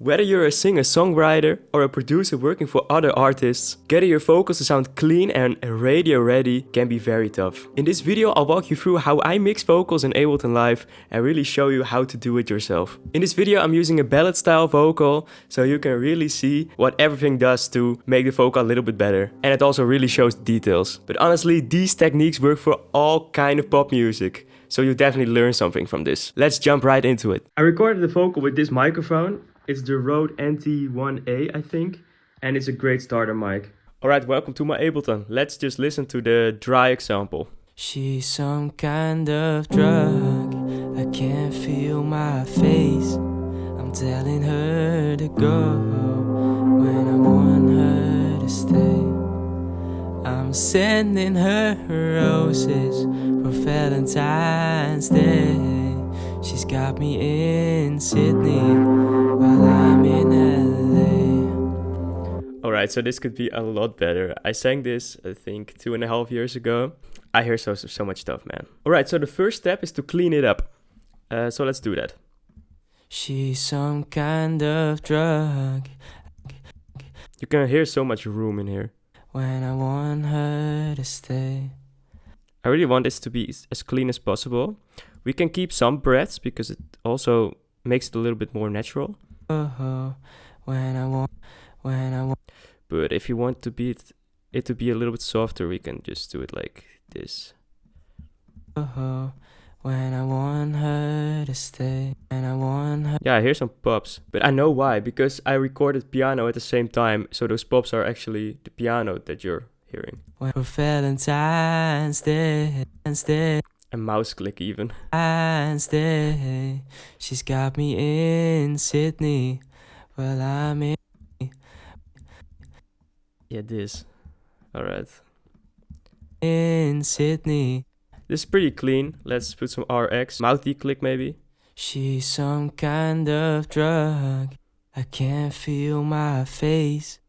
Whether you're a singer-songwriter or a producer working for other artists, getting your vocals to sound clean and radio ready can be very tough. In this video I'll walk you through how I mix vocals in Ableton Live and really show you how to do it yourself. In this video I'm using a ballad-style vocal, so you can really see what everything does to make the vocal a little bit better. And it also really shows the details. But honestly, these techniques work for all kind of pop music. So you definitely learn something from this. Let's jump right into it. I recorded the vocal with this microphone. It's the Rode NT1A, I think, and it's a great starter mic. Alright, welcome to my Ableton. Let's just listen to the dry example. She's some kind of drug, I can't feel my face. I'm telling her to go when I want her to stay. I'm sending her roses for Valentine's Day. She's got me in Sydney while I'm in LA. Alright, so this could be a lot better. I sang this, I think, 2.5 years ago. I hear so much stuff, man. Alright, so the first step is to clean it up. So let's do that. She's some kind of drug. You can hear so much room in here. When I want her to stay. I really want this to be as clean as possible. We can keep some breaths because it also makes it a little bit more natural. When I want. But if you want to be it to be a little bit softer, we can just do it like this. When I want her to stay. When I want her. Yeah, I hear some pops, but I know why, because I recorded piano at the same time, so those pops are actually the piano that you're hearing. For Valentine's Day. A mouse click even. Day. She's got me in Sydney. Well, I'm in. Yeah, this. Alright. In Sydney. This is pretty clean. Let's put some RX. Mouth declick maybe. She's some kind of drug. I can't feel my face.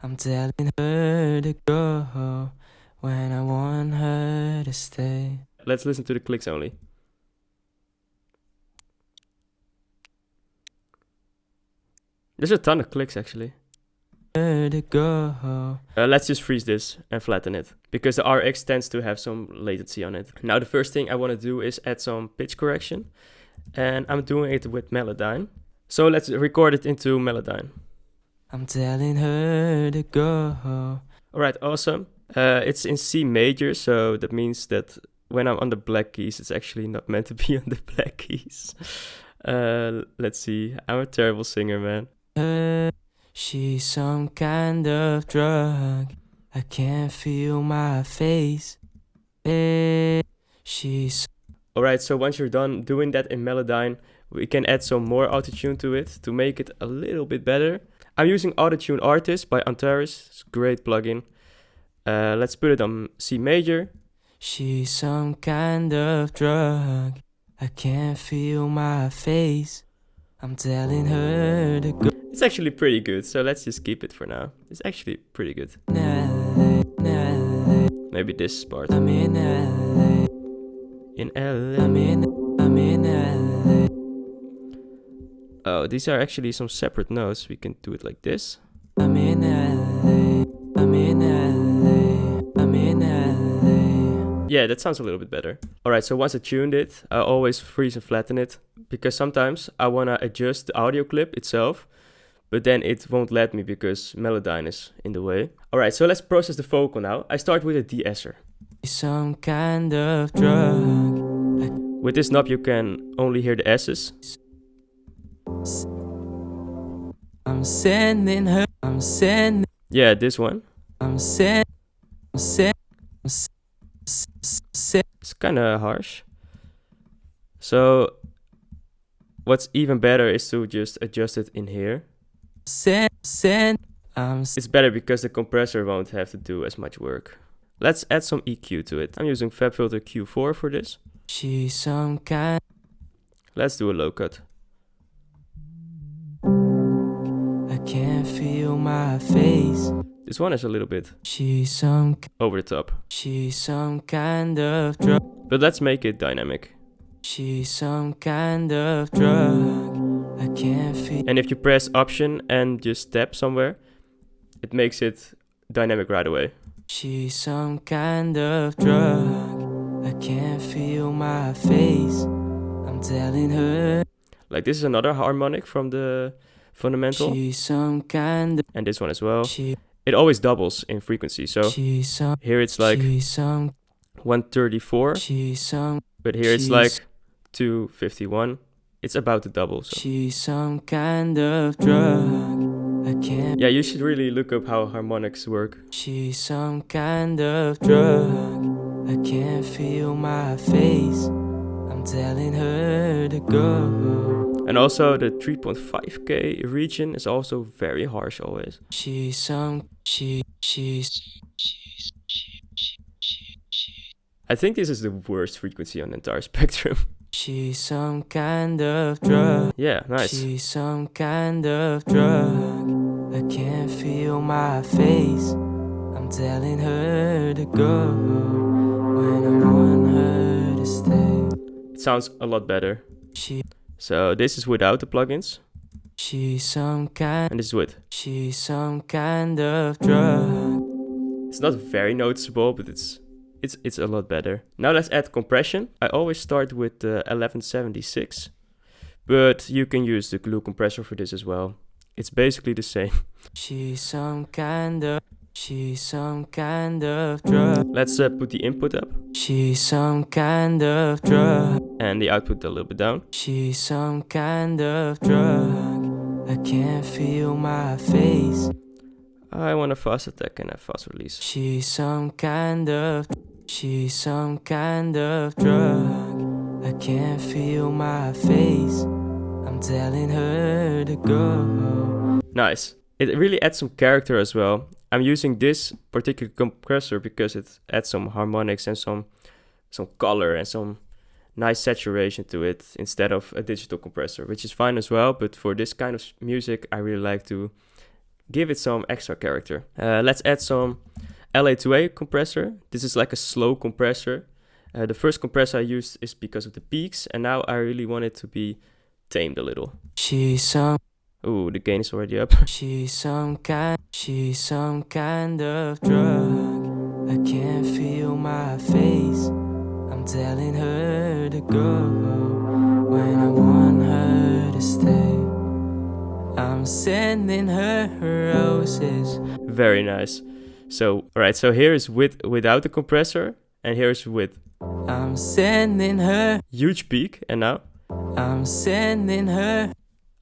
I'm telling her to go when I want her to stay. Let's listen to the clicks only. There's a ton of clicks actually. Let's just freeze this and flatten it, because the RX tends to have some latency on it. Now the first thing I want to do is add some pitch correction, and I'm doing it with Melodyne. So let's record it into Melodyne. I'm telling her to go. Alright, awesome. It's in C major, so that means that when I'm on the black keys, it's actually not meant to be on the black keys. Let's see. I'm a terrible singer, man. She's some kind of drug. I can't feel my face. She's. Alright, so once you're done doing that in Melodyne, we can add some more autotune to it to make it a little bit better. I'm using Autotune Artist by Antares. It's a great plugin. Let's put it on C major. She's some kind of drug. I can't feel my face. I'm telling her to go. It's actually pretty good, so let's just keep it for now. It's actually pretty good. Maybe this part. I'm in LA. In LA. I'm in LA. Oh, these are actually some separate notes. We can do it like this. I'm in LA. I'm in LA. I'm in LA. Yeah, that sounds a little bit better. Alright, so once I tuned it, I always freeze and flatten it, because sometimes I want to adjust the audio clip itself, but then it won't let me because Melodyne is in the way. Alright, so let's process the vocal now. I start with a de-esser. Some kind of drug. With this knob you can only hear the S's. I'm sending her. I'm sending. Yeah, this one. It's kind of harsh. So what's even better is to just adjust it in here. It's better because the compressor won't have to do as much work. Let's add some EQ to it. I'm using FabFilter Q4 for this. She's some kind. Let's do a low cut. I can't feel my face. This one is a little bit She's some. over the top. She's some kind of drug. But let's make it dynamic. She's some kind of drug. I can't feel. And if you press Option and just tap somewhere, it makes it dynamic right away. She's some kind of drug. I can't feel my face. I'm telling her. Like this is another harmonic from the fundamental. She's some kind of. And this one as well. It always doubles in frequency. So here it's like 134. But here it's like 251. It's about to double. So. She's some kind of drug. I can't. Yeah, you should really look up how harmonics work. She's some kind of drug. I can't feel my face. I'm telling her to go. And also the 3.5K region is also very harsh always. I think this is the worst frequency on the entire spectrum. She's some kind of drug. Yeah, nice. She's some kind of drug. I can't feel my face. I'm telling her to go when I want her to stay. It sounds a lot better. So this is without the plugins. She's some kind. And this is with. She's some kind of drug. It's not very noticeable, but it's a lot better. Now let's add compression. I always start with the 1176, but you can use the glue compressor for this as well. It's basically the same. She's some kind of drug. Let's put the input up. She's some kind of drug. And the output a little bit down. She's some kind of drug. I can't feel my face. I want a fast attack and a fast release. She's some kind of drug. I can't feel my face. I'm telling her to go. Nice. It really adds some character as well. I'm using this particular compressor because it adds some harmonics and some color and some nice saturation to it instead of a digital compressor, which is fine as well. But for this kind of music, I really like to give it some extra character. Let's add some LA2A compressor. This is like a slow compressor. The first compressor I used is because of the peaks, and now I really want it to be tamed a little. Ooh, the gain is already up. She's some kind of drug. I can't feel my face. I'm telling her to go when I want her to stay. I'm sending her roses. Very nice. So, alright, so here is without the compressor, and here is with. I'm sending her. Huge peak, and now? I'm sending her.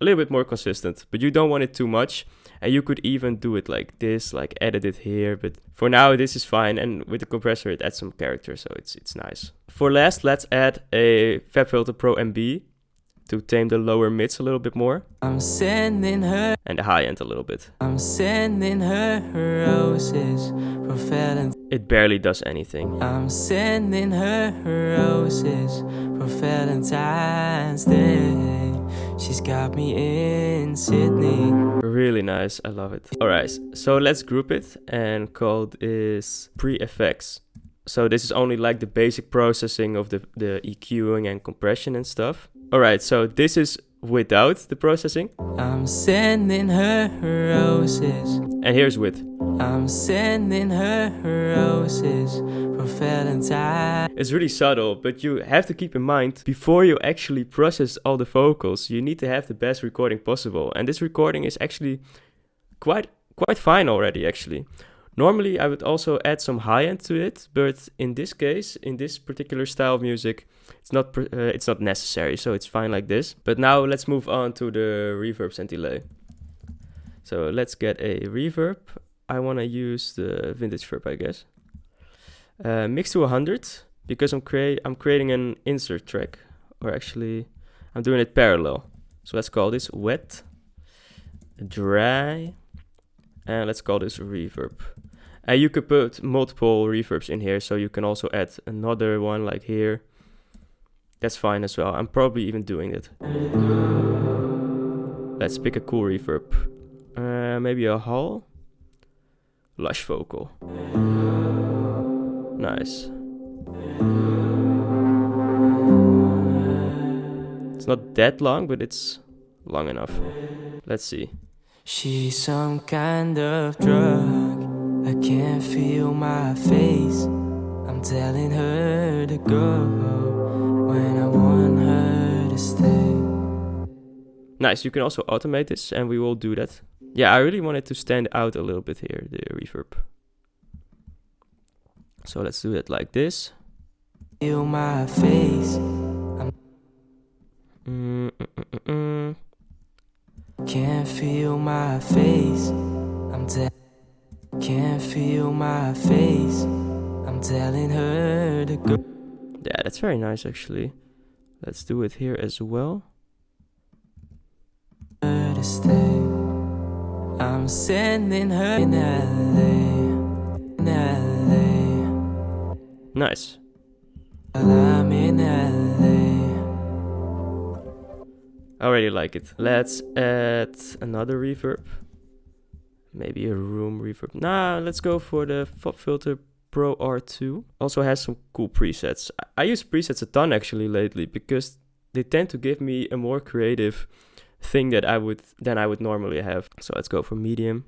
A little bit more consistent, but you don't want it too much. And you could even do it like this, like edit it here. But for now, this is fine. And with the compressor, it adds some character, so it's nice. For last, let's add a FabFilter Pro MB to tame the lower mids a little bit more. I'm sending her. And the high end a little bit. I'm sending her roses for Valentine's. It barely does anything. I'm sending her roses for Valentine's Day. She's got me in Sydney. Really nice, I love it. Alright, so let's group it and call this pre-effects. So this is only like the basic processing of the EQing and compression and stuff. Alright, so this is without the processing. I'm sending her roses. And here's with. I'm sending her roses for Valentine. It's really subtle, but you have to keep in mind, before you actually process all the vocals, you need to have the best recording possible. And this recording is actually quite fine already, actually. Normally, I would also add some high end to it, but in this case, in this particular style of music, it's not necessary, so it's fine like this. But now let's move on to the reverbs and delay. So let's get a reverb. I want to use the vintage verb, I guess. Mix to 100 because I'm creating an insert track, or actually I'm doing it parallel. So let's call this wet, dry, and let's call this reverb. And you could put multiple reverbs in here, so you can also add another one like here. That's fine as well. I'm probably even doing it. Let's pick a cool reverb. Maybe a hall. Lush vocal. Nice. It's not that long, but it's long enough. Let's see. She's some kind of drug. I can't feel my face. I'm telling her to go when I want her to stay. Nice, you can also automate this, and we will do that. Yeah, I really want it to stand out a little bit here, the reverb. So let's do it like this. Feel my face. Can't feel my face. Can't feel my face. I'm telling her to go. Yeah, that's very nice actually. Let's do it here as well. To stay. I'm sending her in LA. In LA. Nice. I'm in LA. I already like it. Let's add another reverb. Maybe a room reverb. Nah, let's go for the Pop Filter Pro R2. Also has some cool presets. I use presets a ton actually lately because they tend to give me a more creative thing than I would normally have. So let's go for medium.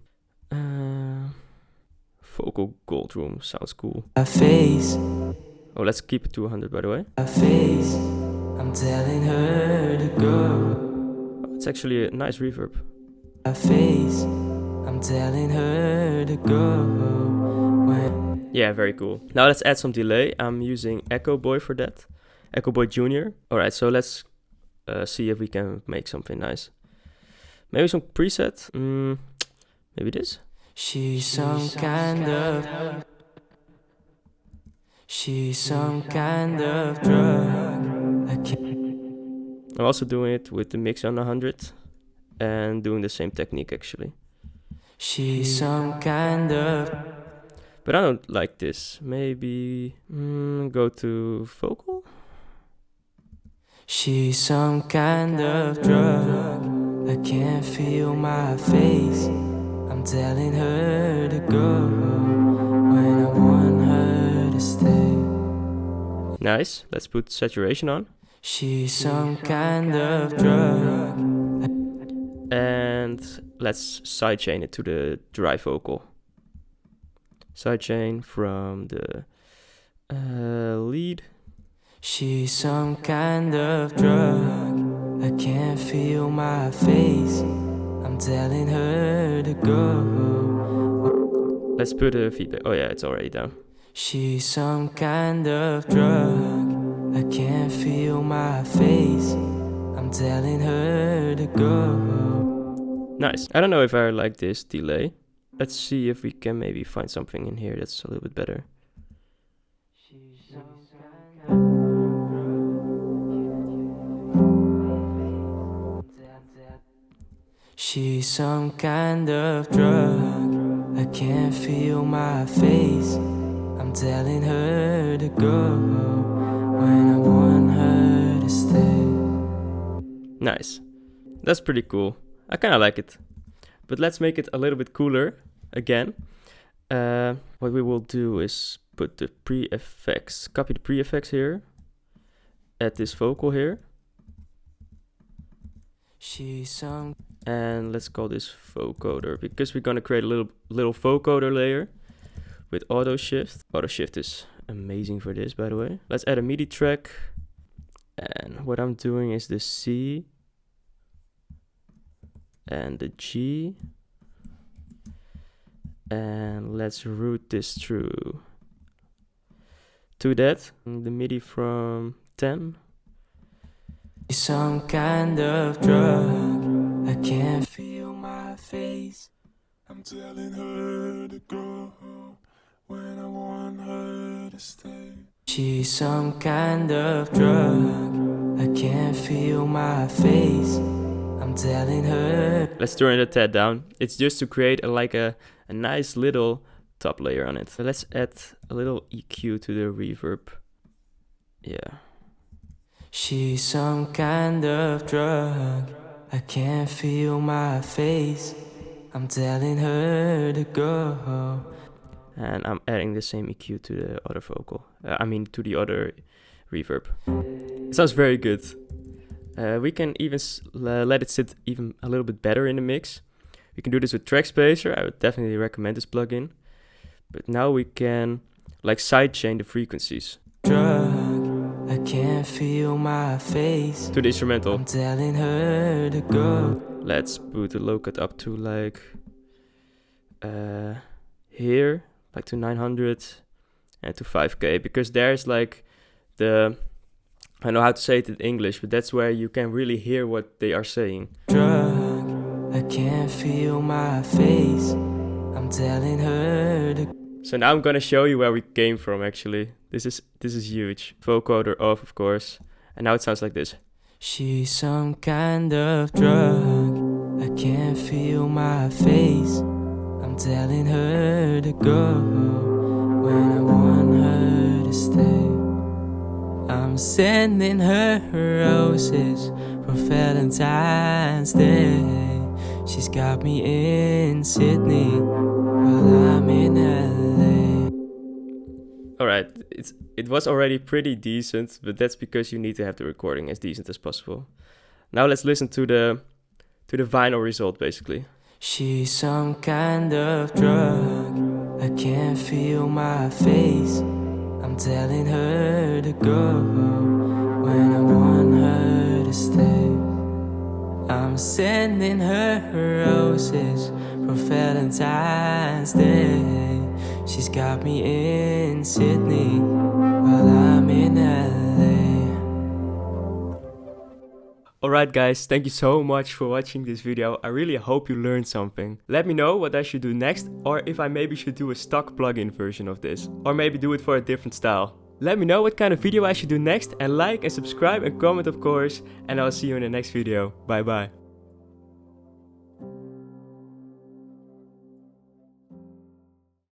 Vocal Gold Room sounds cool. My face. Oh, let's keep it to 100 by the way. My face. I'm telling her to go. Oh, it's actually a nice reverb. My face. I'm telling her to go. Yeah, very cool. Now let's add some delay. I'm using Echo Boy for that. Echo Boy Jr. Alright, so let's see if we can make something nice. Maybe some preset. Maybe this. She's some kind of. She's some kind of drug. I can't. I'm also doing it with the mix on 100 and doing the same technique actually. She's some kind of. But I don't like this. Maybe go to vocal. She's some kind of drug. I can't feel my face. I'm telling her to go when I want her to stay. Nice. Let's put saturation on. She's some kind of drug. And let's sidechain it to the dry vocal. Sidechain from the lead. She's some kind of drug. I can't feel my face. I'm telling her to go. Let's put a feedback. Oh yeah, it's already down. She's some kind of drug. I can't feel my face. I'm telling her to go. Nice. I don't know if I like this delay. Let's see if we can maybe find something in here that's a little bit better. She's some kind of drug. I can't feel my face. I'm telling her to go when I want her to stay. Nice. That's pretty cool. I kind of like it. But let's make it a little bit cooler again. What we will do is put the pre-effects, copy the pre-effects here, add this vocal here, and let's call this vocoder because we're gonna create a little vocoder layer with auto shift. Auto shift is amazing for this, by the way. Let's add a MIDI track, and what I'm doing is the C and the G, and let's route this through to that, the MIDI from 10. Some kind of drug. I can't feel my face. I'm telling her to go when I want her to stay. She's some kind of drug. I can't feel my face. I'm telling her. Let's turn the tad down. It's just to create a nice little top layer on it. So let's add a little EQ to the reverb. Yeah. She's some kind of drug. I can't feel my face. I'm telling her to go. And I'm adding the same EQ to the other vocal. To the other reverb. It sounds very good. We can even let it sit even a little bit better in the mix. We can do this with Track Spacer. I would definitely recommend this plugin. But now we can like sidechain the frequencies. Drug, I can't feel my face. To the instrumental. I'm telling her to go. Let's put the low cut up to like here, like to 900 and to 5k, because there's like the, I don't know how to say it in English, but that's where you can really hear what they are saying. Drug, I can't feel my face. I'm telling her to. So now I'm gonna show you where we came from actually. This is huge. Vocoder off, of course. And now it sounds like this. She's some kind of drug. I can't feel my face. I'm telling her to go when I want her to stay. I'm sending her roses for Valentine's Day. She's got me in Sydney while I'm in LA. Alright, it was already pretty decent, but that's because you need to have the recording as decent as possible. Now let's listen to the vinyl result basically. She's some kind of drug. I can't feel my face. I'm telling her to go when I want her to stay. I'm sending her roses for Valentine's Day. She's got me in Sydney while I'm in LA. Alright guys, thank you so much for watching this video. I really hope you learned something. Let me know what I should do next, or if I maybe should do a stock plugin version of this. Or maybe do it for a different style. Let me know what kind of video I should do next, and like and subscribe and comment of course. And I'll see you in the next video. Bye bye.